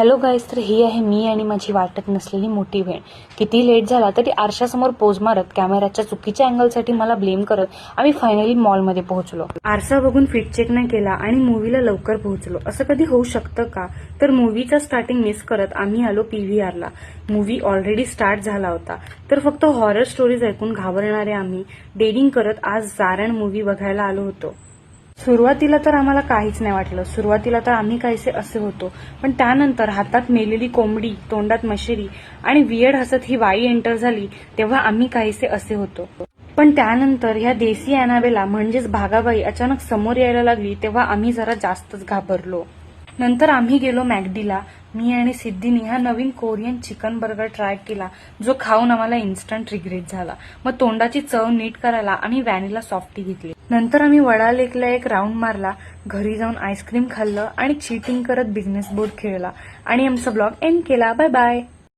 Hello guys, तर ही आहे मी आणि माझी वाटत नसलेली मोठी बहीण. किती लेट झाला तरी आरशासमोर पोज मारत कॅमेराच्या चुकीच्या अँगलसाठी मला ब्लेम करत आम्ही फायनली मॉलमध्ये पोहोचलो. आरसा बघून फिट चेक नाही केला आणि मूवीला लवकर पोहोचलो. असं कधी होऊ शकतं का? तर मूवीचा स्टार्टिंग मिस करत आम्ही आलो PVRला. मूवी ऑलरेडी स्टार्ट झाला होता, तर फक्त हॉरर स्टोरीज ऐकून घाबरणारे आम्ही डेअरिंग करत आज जारण मूवी बघायला आलो होतो. सुरुवातीला तर आम्हाला काहीच नाही वाटलं. सुरुवातीला तर आम्ही काहीसे असे होतो, पण त्यानंतर हातात मेलेली कोंबडी, तोंडात मशेरी आणि वियर्ड हसत ही बाई एंटर झाली तेव्हा आम्ही काहीसे असे होतो. पण त्यानंतर ह्या देसी ॲनाबेला म्हणजेच भागाबाई अचानक समोर यायला लागली तेव्हा आम्ही जरा जास्तच घाबरलो. नंतर आम्ही गेलो मॅकडीला. मी आणि सिद्धीने हा नवीन कोरियन चिकन बर्गर ट्राय केला, जो खाऊन आम्हाला इन्स्टंट रिग्रेट झाला. मग तोंडाची चव नीट करायला आम्ही व्हॅनिला सॉफ्टी घेतली. नंतर आम्ही वडा लेकला एक राऊंड मारला, घरी जाऊन आईस्क्रीम खाल्लं आणि चीटिंग करत बिझनेस बोर्ड खेळला आणि आमचा ब्लॉग एंड केला. Bye bye.